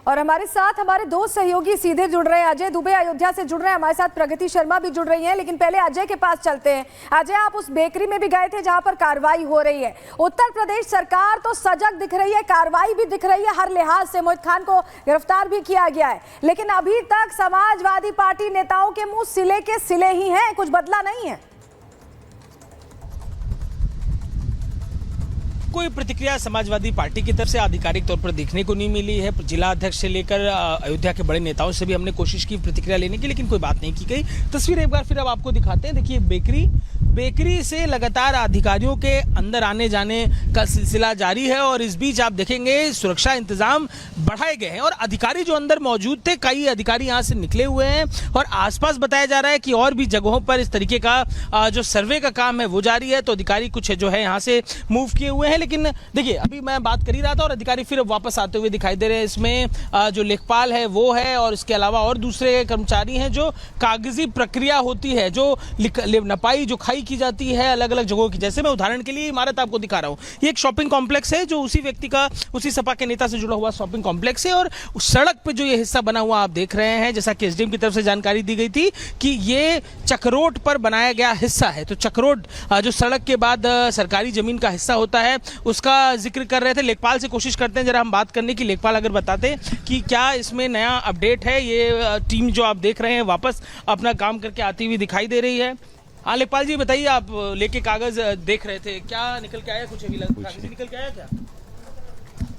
और हमारे साथ हमारे दो सहयोगी सीधे जुड़ रहे हैं। अजय दुबे अयोध्या से जुड़ रहे हैं, हमारे साथ प्रगति शर्मा भी जुड़ रही हैं। लेकिन पहले अजय के पास चलते हैं। अजय, आप उस बेकरी में भी गए थे जहां पर कार्रवाई हो रही है। उत्तर प्रदेश सरकार तो सजग दिख रही है, कार्रवाई भी दिख रही है हर लिहाज से। मोहित खान को गिरफ्तार भी किया गया है, लेकिन अभी तक समाजवादी पार्टी नेताओं के मुंह सिले के सिले ही हैं, कुछ बदला नहीं है। कोई प्रतिक्रिया समाजवादी पार्टी की तरफ से आधिकारिक तौर पर देखने को नहीं मिली है। जिला अध्यक्ष से लेकर अयोध्या के बड़े नेताओं से भी हमने कोशिश की प्रतिक्रिया लेने की, लेकिन कोई बात नहीं की गई। तस्वीर एक बार फिर अब आपको दिखाते हैं। देखिए, बेकरी से लगातार अधिकारियों के अंदर आने जाने का सिलसिला जारी है और इस बीच आप देखेंगे सुरक्षा इंतजाम बढ़ाए गए हैं और अधिकारी जो अंदर मौजूद थे, कई अधिकारी यहाँ से निकले हुए हैं और आसपास बताया जा रहा है कि और भी जगहों पर इस तरीके का जो सर्वे का काम है वो जारी है। तो अधिकारी कुछ जो है यहाँ से मूव किए हुए हैं, लेकिन देखिए अभी मैं बात कर ही रहा था और अधिकारी फिर वापस आते हुए दिखाई दे रहे हैं। इसमें जो लेखपाल है वो है और इसके अलावा और दूसरे कर्मचारी हैं। जो कागजी प्रक्रिया होती है, जो नपाई जो खाई की जाती है अलग अलग जगहों की, जैसे मैं उदाहरण के लिए इमारत आपको दिखा रहा हूँ। ये एक शॉपिंग कॉम्प्लेक्स है जो उसी व्यक्ति का, उसी सपा के नेता से जुड़ा हुआ शॉपिंग कॉम्प्लेक्स है और उस सड़क पे जो ये हिस्सा बना हुआ आप देख रहे हैं, जैसा कि एसडीएम की तरफ से जानकारी दी गई थी कि ये चक्रोट पर बनाया गया हिस्सा है। तो चक्रोट जो सड़क के बाद सरकारी जमीन का हिस्सा होता है उसका जिक्र कर रहे थे। लेखपाल से कोशिश करते हैं जरा हम बात करने की। लेखपाल अगर बताते कि क्या इसमें नया अपडेट है। ये टीम जो आप देख रहे हैं वापस अपना काम करके आती हुई दिखाई दे रही है। हाँ लेखपाल जी बताइए, आप लेके कागज देख रहे थे, क्या निकल के आया? कुछ अभी कागज निकल के आया क्या?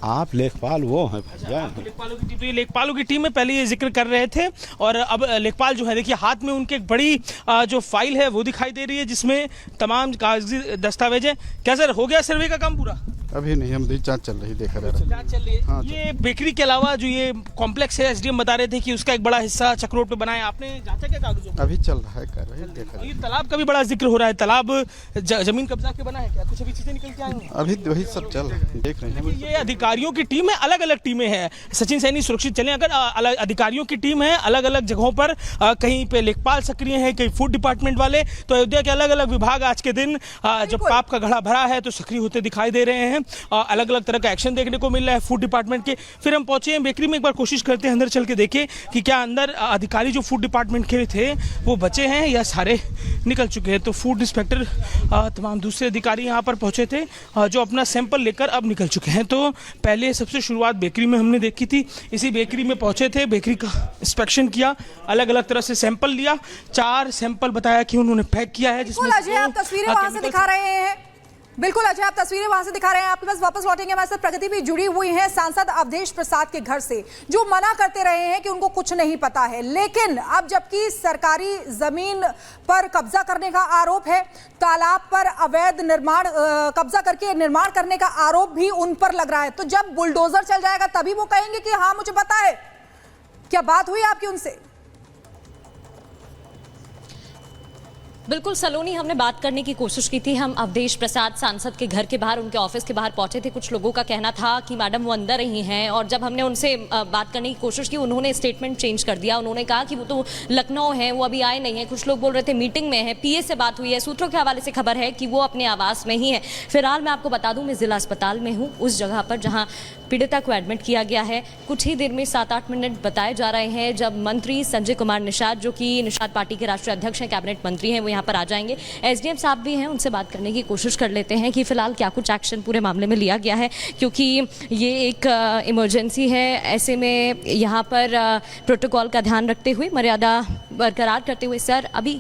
आप लेखपाल वो हैं? अच्छा, लेखपालों की टीम, तो ये लेखपालों की टीम में पहले ये जिक्र कर रहे थे और अब लेखपाल जो है देखिए हाथ में उनके एक बड़ी जो फाइल है वो दिखाई दे रही है जिसमें तमाम कागजी दस्तावेज हैं। क्या सर हो गया सर्वे का काम पूरा? अभी नहीं, हम भी जांच चल रही, देखा जा रहा है। जांच चल रही है। हाँ, ये बेकरी के अलावा जो ये कॉम्प्लेक्स है, एसडीएम बता रहे थे कि उसका एक बड़ा हिस्सा चक्रोट पे बनाया। आपने जांचा क्या कागजों? अभी चल रहा है, कर रहे हैं, देखा ये तालाब का भी बड़ा जिक्र हो रहा है। तालाब जमीन कब्जा के बना है क्या? कुछ अभी चीजें निकल के आई हैं? अभी वही सब चल रहा है, देख रहे हैं। ये अधिकारियों की टीम है, अलग अलग टीमें हैं। सचिन सैनी सुरक्षित चले, अगर अलग अधिकारियों की टीम है अलग अलग जगहों पर, कहीं पे लेखपाल सक्रिय है, कहीं फूड डिपार्टमेंट वाले। तो अयोध्या के अलग अलग विभाग आज के दिन जब पाप का घड़ा भरा है तो सक्रिय होते दिखाई दे रहे हैं। अलग अलग तरह का एक्शन देखने को मिल रहा है फूड डिपार्टमेंट के। फिर हम पहुंचे हैं बेकरी में, एक बार कोशिश करते हैं अंदर चल के देखें कि क्या अंदर अधिकारी जो फूड डिपार्टमेंट के थे वो बचे हैं या सारे निकल चुके हैं। तो फूड इंस्पेक्टर तमाम दूसरे अधिकारी यहाँ पर पहुंचे थे जो अपना सैंपल लेकर अब निकल चुके हैं। तो पहले सबसे शुरुआत बेकरी में हमने देखी थी। इसी बेकरी में पहुंचे थे, बेकरी का इंस्पेक्शन किया, अलग अलग तरह से सैंपल लिया। 4 सैंपल बताया कि उन्होंने पैक किया है, जिसमें आप तस्वीरें वहां से दिखा रहे हैं। बिल्कुल अजय, आप तस्वीरें वहां से दिखा रहे हैं। आपके पास वापस लौटेंगे, हमारे साथ प्रगति भी जुड़ी हुई है सांसद अवधेश प्रसाद के घर से, जो मना करते रहे हैं कि उनको कुछ नहीं पता है। लेकिन अब जबकि सरकारी जमीन पर कब्जा करने का आरोप है, तालाब पर अवैध निर्माण कब्जा करके निर्माण करने का आरोप भी उन पर लग रहा है, तो जब बुलडोजर चल जाएगा तभी वो कहेंगे कि हाँ मुझे पता है। क्या बात हुई आपकी उनसे? बिल्कुल सलोनी, हमने बात करने की कोशिश की थी। हम अवधेश प्रसाद सांसद के घर के बाहर, उनके ऑफिस के बाहर पहुंचे थे। कुछ लोगों का कहना था कि मैडम वो अंदर ही हैं और जब हमने उनसे बात करने की कोशिश की उन्होंने स्टेटमेंट चेंज कर दिया। उन्होंने कहा कि वो तो लखनऊ हैं, वो अभी आए नहीं हैं। कुछ लोग बोल रहे थे मीटिंग में है, पीए से बात हुई है। सूत्रों के हवाले से खबर है कि वो अपने आवास में ही है। फिलहाल मैं आपको बता दूं, मैं जिला अस्पताल में हूँ, उस जगह पर जहाँ पीड़िता को एडमिट किया गया है। कुछ ही देर में 7-8 मिनट बताए जा रहे हैं जब मंत्री संजय कुमार निषाद, जो कि निषाद पार्टी के राष्ट्रीय अध्यक्ष हैं, कैबिनेट मंत्री हैं, वो यहाँ पर आ जाएंगे। एसडीएम साहब भी हैं, उनसे बात करने की कोशिश कर लेते हैं कि फिलहाल क्या कुछ एक्शन पूरे मामले में लिया गया है, क्योंकि ये एक इमरजेंसी है। ऐसे में यहाँ पर प्रोटोकॉल का ध्यान रखते हुए, मर्यादा बरकरार करते हुए, सर अभी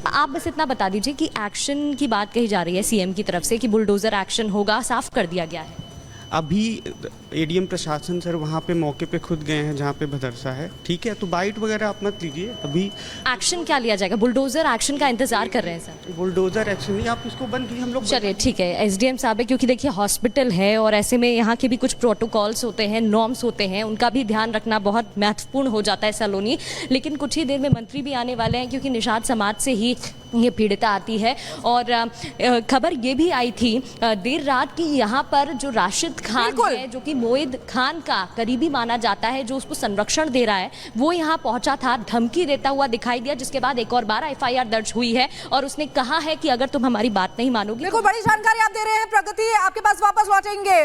आप बस इतना बता दीजिए कि एक्शन की बात कही जा रही है सीएम की तरफ से कि बुलडोजर एक्शन होगा, साफ कर दिया गया है। अभी एडीएम प्रशासन सर वहाँ पे मौके पे खुद गए हैं जहाँ पे भदरसा है, ठीक है, तो बाइट वगैरह आप मत लीजिए। अभी एक्शन क्या लिया जाएगा? बुलडोजर एक्शन का इंतजार कर रहे हैं सर। बुलडोजर एक्शन नहीं, आप इसको बंद कीजिए, हम लोग। चलिए ठीक है, एसडीएम साहब है, क्योंकि देखिए हॉस्पिटल है और ऐसे में यहाँ के भी कुछ प्रोटोकॉल्स होते हैं, नॉर्म्स होते हैं, उनका भी ध्यान रखना बहुत महत्वपूर्ण हो जाता है सलोनी। लेकिन कुछ ही देर में मंत्री भी आने वाले हैं, क्योंकि निषाद समाज से ही ये पीड़िता आती है। और खबर ये भी आई थी देर रात की यहाँ पर जो राशिद खान है, जो कि मोहित खान का करीबी माना जाता है, जो उसको संरक्षण दे रहा है, वो यहाँ पहुंचा था, धमकी देता हुआ दिखाई दिया, जिसके बाद एक और बार FIR दर्ज हुई है और उसने कहा है कि अगर तुम हमारी बात नहीं मानोगी। बिल्कुल बड़ी जानकारी आप दे रहे हैं प्रगति, आपके पास वापस लौटेंगे,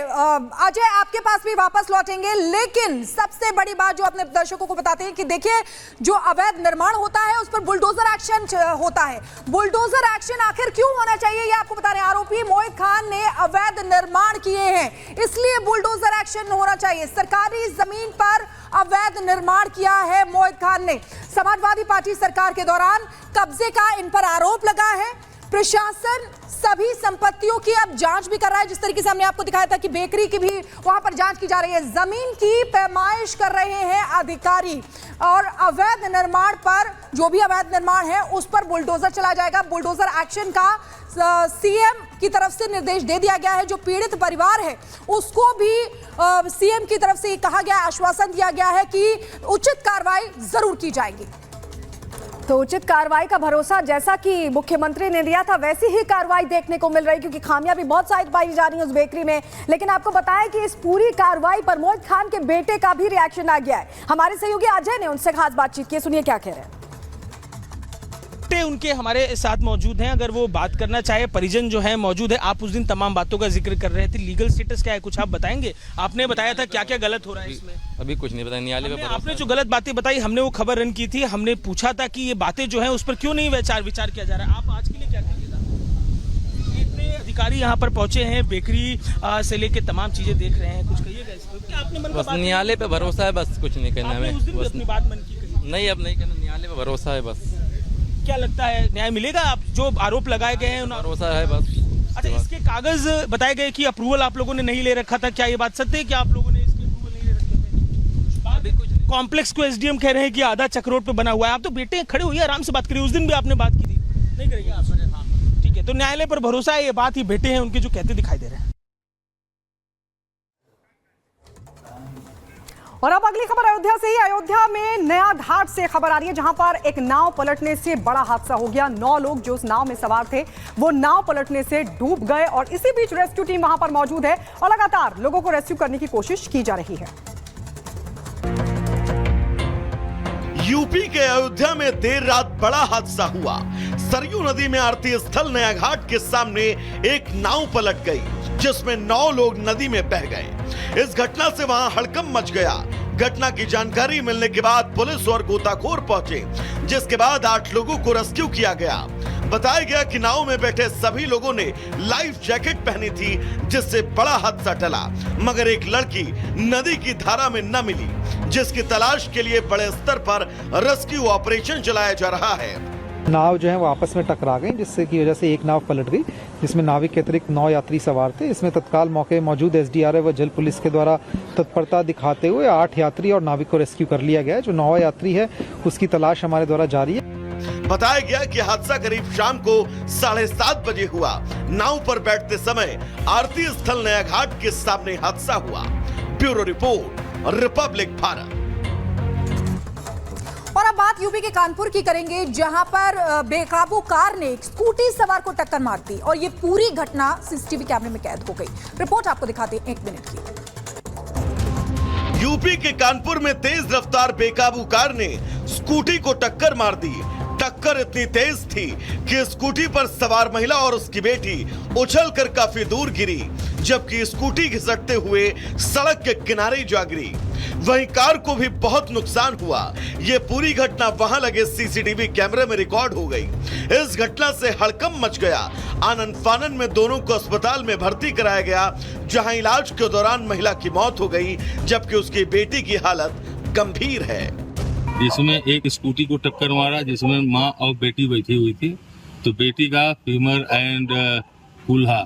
अजय आपके पास भी वापस लौटेंगे। लेकिन सबसे बड़ी बात जो अपने दर्शकों को बताते हैं कि देखिए, जो अवैध निर्माण होता है उस पर बुलडोजर एक्शन होता है। बुलडोजर एक्शन आखिर क्यों होना चाहिए, ये आपको बता रहे हैं। आरोपी मोहित खान ने अवैध निर्माण किए हैं, इसलिए बुलडोजर एक्शन होना चाहिए। सरकारी जमीन पर अवैध निर्माण किया है मोहित खान ने। समाजवादी पार्टी सरकार के दौरान कब्जे का इन पर आरोप लगा है। प्रशासन सभी संपत्तियों की अब जांच भी कर रहा है, जिस तरीके से हमने आपको दिखाया था कि बेकरी की भी वहां पर जांच की जा रही है। जमीन की पैमाइश कर रहे हैं अधिकारी और अवैध निर्माण पर, जो भी अवैध निर्माण है उस पर बुलडोजर चला जाएगा। बुलडोजर एक्शन का सीएम की तरफ से निर्देश दे दिया गया है। जो पीड़ित परिवार है उसको भी सीएम की तरफ से कहा गया, आश्वासन दिया गया है कि उचित कार्रवाई जरूर की जाएगी। तो उचित कार्रवाई का भरोसा जैसा कि मुख्यमंत्री ने दिया था, वैसी ही कार्रवाई देखने को मिल रही, क्योंकि खामियां भी बहुत सारी पाई जा रही हैं उस बेकरी में। लेकिन आपको बताया कि इस पूरी कार्रवाई पर मोहित खान के बेटे का भी रिएक्शन आ गया है। हमारे सहयोगी अजय ने उनसे खास बातचीत की, सुनिए क्या कह रहे हैं। उनके हमारे साथ मौजूद हैं, अगर वो बात करना चाहे, परिजन जो है मौजूद है। आप उस दिन तमाम बातों का जिक्र कर रहे थे, लीगल स्टेटस क्या है कुछ आप बताएंगे? आपने बताया था क्या क्या गलत हो रहा है इसमें? अभी कुछ नहीं बताया, न्यायालय में आपने जो गलत बातें बताई, हमने वो खबर रन की थी, हमने पूछा था कि ये बातें जो है उस पर क्यों नहीं विचार किया जा रहा है। आप आज के लिए क्या कहिएगा? इतने अधिकारी यहाँ पर पहुंचे हैं, बेकरी से लेके तमाम चीजें देख रहे हैं, कुछ कहिएगा इस पर? क्या आपने बस न्यायालय पे भरोसा है, बस कुछ नहीं कहना है। अपनी बात मन की कही नहीं, अब नहीं कहना, न्यायालय पे भरोसा है बस। क्या लगता है न्याय मिलेगा? आप जो आरोप लगाए गए हैं भरोसा है बस। अच्छा, इसके कागज बताए गए कि अप्रूवल आप लोगों ने नहीं ले रखा था, क्या ये बात सत्य है कि आप लोगों ने इसके अप्रूवल नहीं ले रखे थे? अभी कुछ कॉम्प्लेक्स को एसडीएम कह रहे हैं कि आधा चक रोड पे बना हुआ है। आप तो बेटे खड़े हुए आराम से बात करिए, उस दिन भी आपने बात की थी, नहीं करेंगे? ठीक है, तो न्यायालय पर भरोसा है, ये बात ही बेटे हैं उनके जो कहते दिखाई दे रहे हैं। और अब अगली खबर अयोध्या से ही। अयोध्या में नया घाट से खबर आ रही है, जहां पर एक नाव पलटने से बड़ा हादसा हो गया। 9 लोग जो उस नाव में सवार थे वो नाव पलटने से डूब गए और इसी बीच रेस्क्यू टीम वहां पर मौजूद है और लगातार लोगों को रेस्क्यू करने की कोशिश की जा रही है। यूपी के अयोध्या में देर रात बड़ा हादसा हुआ। सरयू नदी में आरती स्थल नया घाट के सामने एक नाव पलट गई, जिसमें 9 लोग नदी में बह गए। इस घटना से वहां हड़कंप मच गया। घटना की जानकारी मिलने के बाद पुलिस और गोताखोर पहुंचे, जिसके बाद 8 लोगों को रेस्क्यू किया गया। बताया गया कि नाव में बैठे सभी लोगों ने लाइफ जैकेट पहनी थी, जिससे बड़ा हादसा टला। मगर एक लड़की नदी की धारा में न मिली, जिसकी तलाश के लिए बड़े स्तर पर रेस्क्यू ऑपरेशन चलाया जा रहा है। नाव जो है वो आपस में टकरा गई, जिससे की वजह से एक नाव पलट गई, जिसमें नाविक के अतिरिक्त 9 यात्री सवार थे। इसमें तत्काल मौके मौजूद एसडीआरएफ व जल पुलिस के द्वारा तत्परता दिखाते हुए 8 यात्री और नाविक को रेस्क्यू कर लिया गया। जो 9वां यात्री है उसकी तलाश हमारे द्वारा जारी है। बताया गया कि हादसा करीब शाम को 7:30 बजे हुआ। नाव पर बैठते समय आरती स्थल नया घाट के सामने हादसा हुआ। Bureau report, Republic Bharat. और अब बात यूपी के कानपुर की करेंगे, जहां पर बेकाबू कार ने एक स्कूटी सवार को टक्कर मार दी और ये पूरी घटना सीसीटीवी कैमरे में कैद हो गई। रिपोर्ट आपको दिखाते हैं 1 मिनट की। यूपी के कानपुर में तेज रफ्तार बेकाबू कार ने स्कूटी को टक्कर मार दी। टक्कर इतनी तेज थी कि स्कूटी पर सवार महिला और उसकी बेटी उछलकर काफी दूर गिरी, जबकि स्कूटी घिसटते हुए सड़क के किनारे जा गिरी। वहीं कार को भी बहुत नुकसान हुआ। ये पूरी घटना वहां लगे सीसीटीवी कैमरे में रिकॉर्ड हो गई। इस घटना से हड़कंप मच गया। आनन फानन में दोनों को अस्पताल में भर्ती कराया गया, जहां इलाज के दौरान महिला की मौत हो गई, जबकि उसकी बेटी की हालत गंभीर है। जिसमें एक स्कूटी को टक्कर मारा, जिसमें माँ और बेटी बैठी हुई थी। तो बेटी का फीमर एंड कुल्हा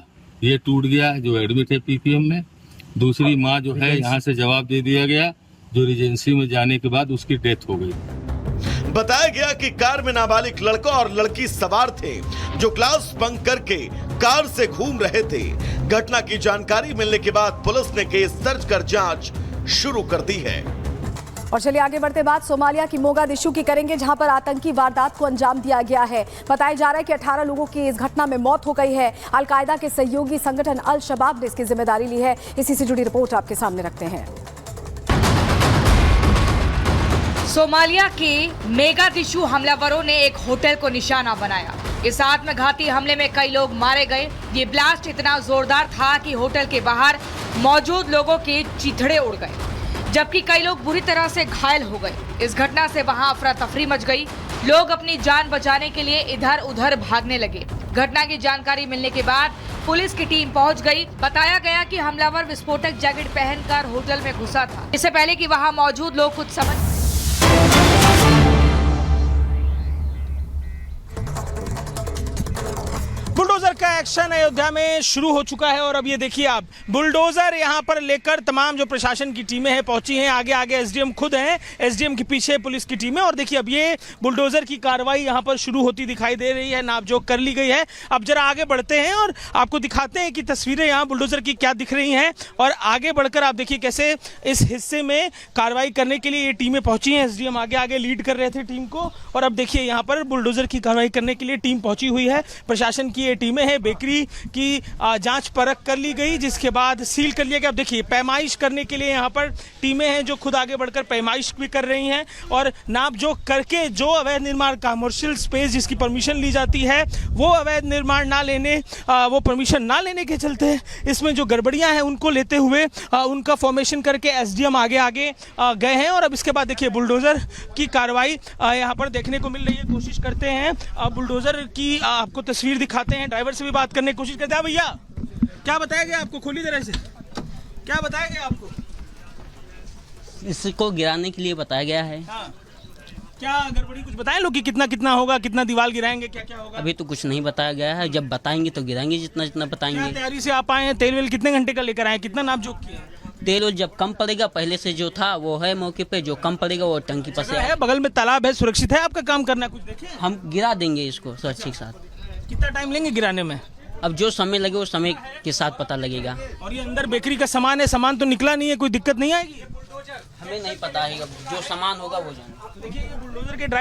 ये टूट गया, जो एडमिट है पीपीएम में। दूसरी माँ जो है यहाँ से जवाब दे दिया गया, जो रिजेंसी में जाने के बाद उसकी डेथ हो गई। बताया गया कि कार में नाबालिग लड़का और लड़की सवार थे, जो क्लास बंक करके कार से घूम रहे थे। घटना की जानकारी मिलने के बाद पुलिस ने केस दर्ज कर जांच शुरू कर दी है। और चलिए आगे बढ़ते बात सोमालिया की मोगादिशु की करेंगे, जहां पर आतंकी वारदात को अंजाम दिया गया है। बताया जा रहा है कि 18 लोगों की इस घटना में मौत हो गई है। अल-कायदा के सहयोगी संगठन अल शबाब ने इसकी जिम्मेदारी ली है। इसी से जुड़ी रिपोर्ट आपके सामने रखते हैं। सोमालिया के मोगादिशु हमलावरों ने एक होटल को निशाना बनाया। इस आत्मघाती हमले में कई लोग मारे गए। ये ब्लास्ट इतना जोरदार था कि होटल के बाहर मौजूद लोगों के चीथड़े उड़ गए, जबकि कई लोग बुरी तरह से घायल हो गए। इस घटना से वहां अफरा तफरी मच गई। लोग अपनी जान बचाने के लिए इधर उधर भागने लगे। घटना की जानकारी मिलने के बाद पुलिस की टीम पहुंच गई। बताया गया कि हमलावर विस्फोटक जैकेट पहनकर होटल में घुसा था, इससे पहले कि वहां मौजूद लोग कुछ समझ। बुलडोजर का एक्शन अयोध्या में शुरू हो चुका है और अब ये देखिए आप, बुलडोजर यहाँ पर लेकर तमाम जो प्रशासन की टीमें हैं पहुंची हैं। आगे आगे एसडीएम खुद हैं, एसडीएम के पीछे पुलिस की टीमें। और देखिए अब ये बुलडोजर की कार्रवाई यहाँ पर शुरू होती दिखाई दे रही है, नापजोक कर ली गई है। अब जरा आगे बढ़ते हैं और आपको दिखाते हैं कि तस्वीरें यहाँ बुलडोजर की क्या दिख रही हैं। और आगे बढ़कर आप देखिए कैसे इस हिस्से में कार्रवाई करने के लिए ये टीमें पहुंची हैं। एसडीएम आगे आगे लीड कर रहे थे टीम को, और अब देखिए यहाँ पर बुलडोजर की कार्रवाई करने के लिए टीम पहुंची हुई है। प्रशासन की ये टीमें हैं। बेकरी की जांच परख कर ली गई, जिसके बाद सील कर लिया गया। अब देखिए पैमाइश करने के लिए यहाँ पर टीमें हैं जो खुद आगे बढ़कर पैमाइश भी कर रही हैं और नापजोक करके जो अवैध निर्माण कमर्शियल स्पेस जिसकी परमिशन ली जाती है वो अवैध निर्माण ना लेने, वो परमिशन ना लेने के चलते इसमें जो गड़बड़ियां हैं उनको लेते हुए उनका फॉर्मेशन करके एसडीएम आगे आगे गए हैं। और अब इसके बाद देखिए बुलडोजर की कार्रवाई यहाँ पर देखने को मिल रही है। कोशिश करते हैं बुलडोजर की आपको तस्वीर दिखाते हैं, ड्राइवर से भी बात करने की कोशिश करते हैं। भैया क्या बताया गया आपको, खोली तरह से क्या बताया गया आपको? इसको गिराने के लिए बताया गया है। हाँ। क्या गड़बड़ी कुछ बताएं लोग कि कितना कितना होगा, कितना दीवार गिराएंगे, क्या क्या होगा? अभी तो कुछ नहीं बताया गया है, जब बताएंगे तो गिराएंगे जितना जितना बताएंगे। क्या तैयारी से आप आए हैं? तेल वेल कितने घंटे का लेकर आए, कितना नापजोक किए? तेल जब कम पड़ेगा, पहले से जो था वो है मौके पे, जो कम पड़ेगा वो टंकी पर से है। बगल में तालाब है, सुरक्षित है, आपका काम करना कुछ देखिए। हम गिरा देंगे इसको सुरक्षा के साथ। कितना टाइम लेंगे गिराने में? अब जो समय लगे वो समय के साथ पता लगेगा। और ये अंदर बेकरी का सामान है, सामान तो निकला नहीं है, कोई दिक्कत नहीं आएगी? हमें नहीं पता है, जो सामान होगा वो जाने। देखिए ये बुलडोजर के ड्राइवर